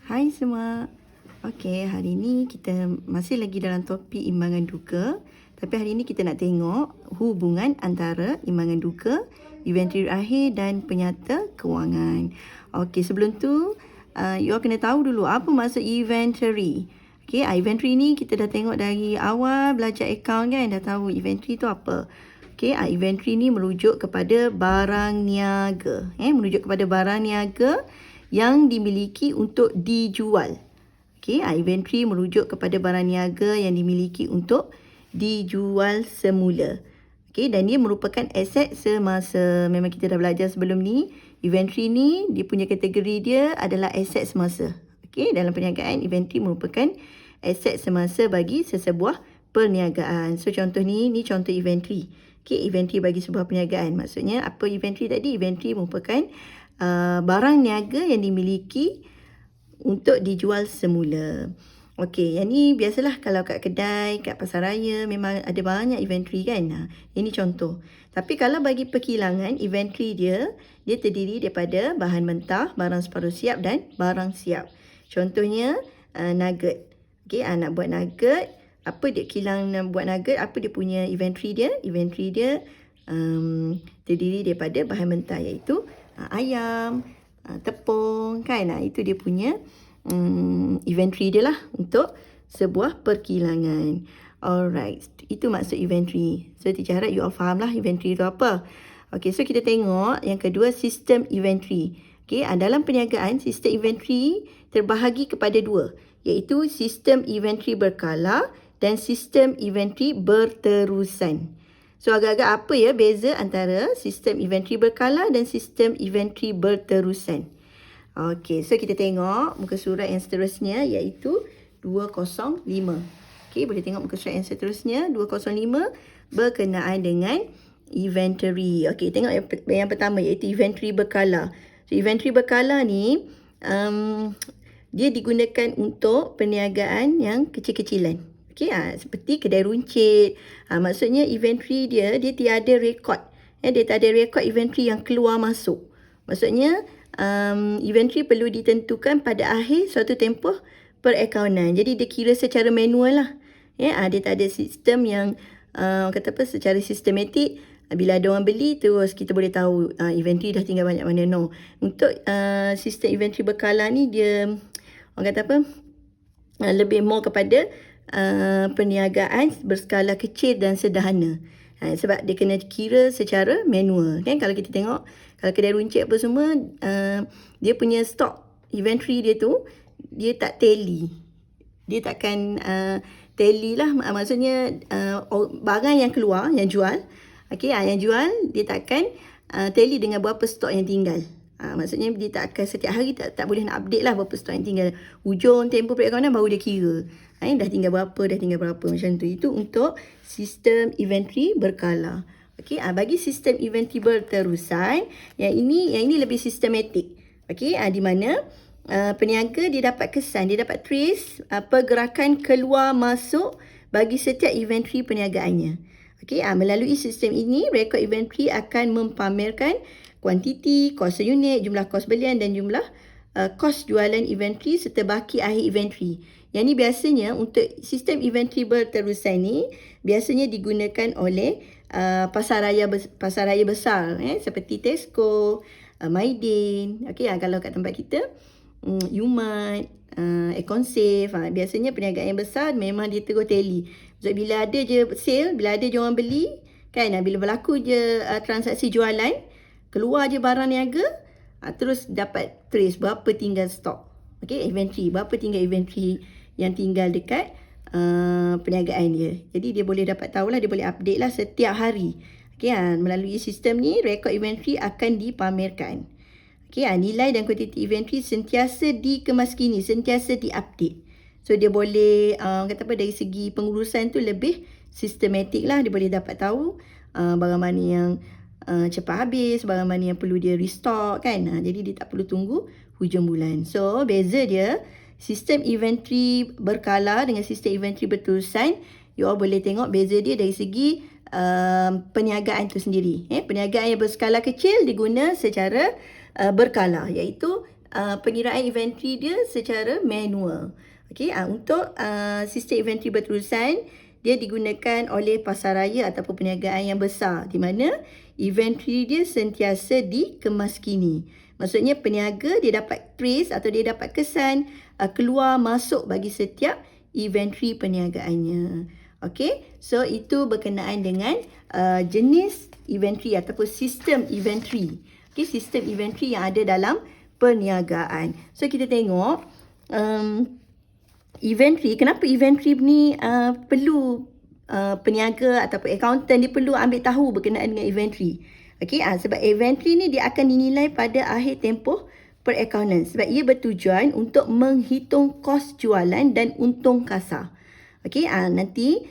Hai semua. Okey, hari ni kita masih lagi dalam topik imbangan duga. Tapi hari ni kita nak tengok hubungan antara imbangan duga, inventory akhir dan penyata kewangan. Okey, sebelum tu you all kena tahu dulu apa maksud inventory. Okey, inventory ni kita dah tengok dari awal belajar account kan, dah tahu inventory tu apa. Okey, inventory ni merujuk kepada barang niaga. Merujuk kepada barang niaga yang dimiliki untuk dijual. Okey, inventory merujuk kepada barang niaga yang dimiliki untuk dijual semula. Okey, dan dia merupakan aset semasa. Memang kita dah belajar sebelum ni. Inventory ni, dia punya kategori dia adalah aset semasa. Okey, dalam perniagaan, inventory merupakan aset semasa bagi sesebuah perniagaan. So, contoh ni contoh inventory. Okey, inventory bagi sebuah perniagaan. Maksudnya, apa inventory tadi? Inventory merupakan barang niaga yang dimiliki untuk dijual semula. Okey, yang ni biasalah kalau kat kedai, kat pasar raya memang ada banyak inventory kan. Ini contoh. Tapi kalau bagi perkilangan, inventory dia terdiri daripada bahan mentah, barang separuh siap dan barang siap. Contohnya nugget. Okey, nak buat nugget, apa dia kilang nak buat nugget, apa dia punya inventory dia? Inventory dia terdiri daripada bahan mentah iaitu ayam, tepung kan. Itu dia punya inventory dia lah untuk sebuah perkilangan. Alright, itu maksud inventory. So teacher harap you all faham lah inventory itu apa. Okay, so kita tengok yang kedua, sistem inventory. Okay, dalam perniagaan, sistem inventory terbahagi kepada dua, iaitu sistem inventory berkala dan sistem inventory berterusan. So agak-agak apa ya beza antara sistem inventory berkala dan sistem inventory berterusan? Okey, so kita tengok muka surat yang seterusnya iaitu 205. Okey, boleh tengok muka surat yang seterusnya 205 berkenaan dengan inventory. Okey, tengok yang pertama iaitu inventory berkala. So inventory berkala ni dia digunakan untuk perniagaan yang kecil-kecilan. Okey, seperti kedai runcit. Maksudnya inventory dia tiada rekod. Dia tak ada rekod inventory yang keluar masuk. Maksudnya inventory perlu ditentukan pada akhir suatu tempoh perakaunan. Jadi dia kira secara manual lah. Dia tak ada sistem yang secara sistematik. Bila ada orang beli terus kita boleh tahu inventory dah tinggal banyak mana. No. Untuk sistem inventory berkala ni dia lebih more kepada perniagaan berskala kecil dan sederhana. Sebab dia kena kira secara manual kan. Kalau kita tengok, kalau kedai runcit apa semua, dia punya stok inventory dia tu, dia tak tally. Dia takkan tally lah. Maksudnya barang yang keluar, yang jual, yang jual dia takkan tally dengan berapa stok yang tinggal. Maksudnya dia tak akan setiap hari tak boleh nak update lah berapa stok yang tinggal. Hujung tempoh perakaunan baru dia kira. Dah tinggal berapa macam tu. Itu untuk sistem inventory berkala. Okey, bagi sistem inventory berterusan, yang ini lebih sistematik. Okey, di mana peniaga dia dapat kesan, dia dapat trace pergerakan keluar masuk bagi setiap inventory perniagaannya. Okey, melalui sistem ini, rekod inventory akan mempamerkan kuantiti, kos unit, jumlah kos belian dan jumlah kos jualan inventory serta baki akhir inventory. Yang ni biasanya untuk sistem inventory berterusan ni biasanya digunakan oleh pasar raya besar seperti Tesco, Maidin. Okey, kalau kat tempat kita Yumat, Econsave, biasanya perniagaan yang besar memang dia terus tally. So bila ada je sale, bila ada je orang beli kan, bila berlaku je transaksi jualan, keluar je barang niaga, terus dapat trace berapa tinggal stok. Okey, inventory, berapa tinggal inventory yang tinggal dekat perniagaan dia. Jadi dia boleh dapat tahulah, dia boleh update lah setiap hari. Okey, melalui sistem ni rekod inventory akan dipamerkan. Okey, nilai dan kuantiti inventory sentiasa dikemaskini, sentiasa diupdate. So dia boleh dari segi pengurusan tu lebih sistematik lah. Dia boleh dapat tahu barang mana yang cepat habis, barang mana yang perlu dia restock kan. Jadi dia tak perlu tunggu hujung bulan. So beza dia, sistem inventory berkala dengan sistem inventory berterusan, you all boleh tengok beza dia dari segi perniagaan tu sendiri. Perniagaan yang berskala kecil diguna secara berkala, iaitu pengiraan inventory dia secara manual. Okey, untuk sistem inventory berterusan, dia digunakan oleh pasaraya ataupun perniagaan yang besar di mana inventory dia sentiasa dikemaskini. Maksudnya peniaga dia dapat trace atau dia dapat kesan keluar masuk bagi setiap inventory perniagaannya. Okey, so itu berkenaan dengan jenis inventory ataupun sistem inventory. Okey, sistem inventory yang ada dalam perniagaan. So kita tengok inventory, kenapa inventory ni perlu peniaga ataupun accountant dia perlu ambil tahu berkenaan dengan inventory. Okey, sebab inventory ni dia akan dinilai pada akhir tempoh perakaunan sebab ia bertujuan untuk menghitung kos jualan dan untung kasar. Okey, nanti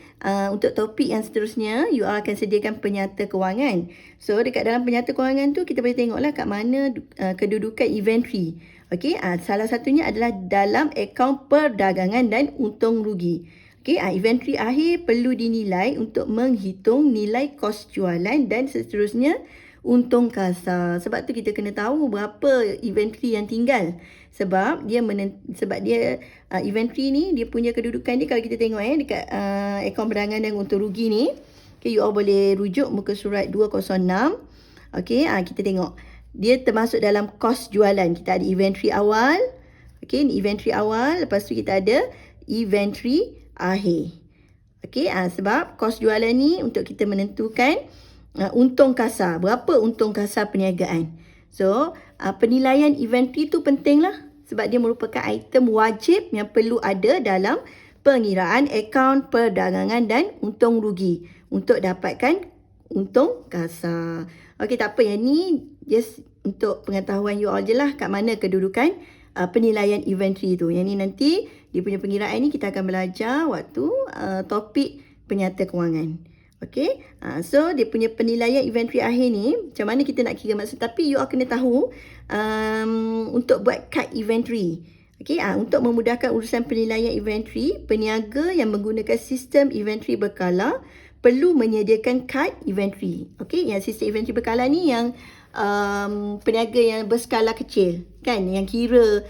untuk topik yang seterusnya you akan sediakan penyata kewangan. So dekat dalam penyata kewangan tu kita boleh tengoklah kat mana kedudukan inventory. Okey, salah satunya adalah dalam akaun perdagangan dan untung rugi. Okey, inventory akhir perlu dinilai untuk menghitung nilai kos jualan dan seterusnya untung kasar. Sebab tu kita kena tahu berapa inventory yang tinggal. Sebab dia inventory ni dia punya kedudukan dia kalau kita tengok dekat akaun perdagangan dan untung rugi ni. Okay, you all boleh rujuk muka surat 206. Okey, kita tengok. Dia termasuk dalam kos jualan. Kita ada inventory awal. Okey, ni inventory awal. Lepas tu kita ada inventory akhir. Okey, sebab kos jualan ni untuk kita menentukan untung kasar. Berapa untung kasar perniagaan. So, penilaian inventory tu penting lah. Sebab dia merupakan item wajib yang perlu ada dalam pengiraan akaun perdagangan dan untung rugi. Untuk dapatkan untung kasar. Okey, tak apa. Yang ni just untuk pengetahuan you all je lah kat mana kedudukan penilaian inventory tu. Yang ni nanti dia punya pengiraan ni kita akan belajar waktu topik penyata kewangan. Okey, so dia punya penilaian inventory akhir ni macam mana kita nak kira maksud, tapi you all kena tahu untuk buat kad inventory. Okey, untuk memudahkan urusan penilaian inventory, peniaga yang menggunakan sistem inventory berkala perlu menyediakan kad inventory. Okey, yang sistem inventory berkala ni yang peniaga yang berskala kecil kan, yang kira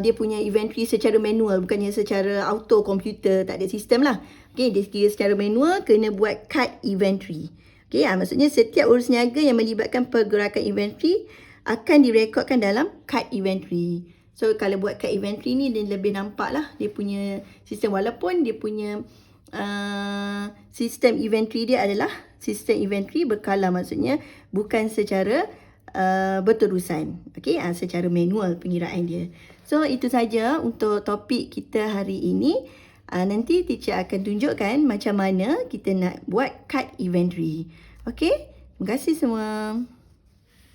dia punya inventory secara manual, bukannya secara auto komputer, tak ada sistem lah. Okay, dia kira secara manual, kena buat kad inventory. Okay, maksudnya setiap urus niaga yang melibatkan pergerakan inventory akan direkodkan dalam kad inventory. So kalau buat kad inventory ni dia lebih nampak lah dia punya sistem, walaupun dia punya sistem inventory dia adalah sistem inventory berkala, maksudnya bukan secara berterusan. Okay, secara manual pengiraan dia. So itu saja untuk topik kita hari ini. Nanti teacher akan tunjukkan macam mana kita nak buat kad inventory. Okay, terima kasih semua.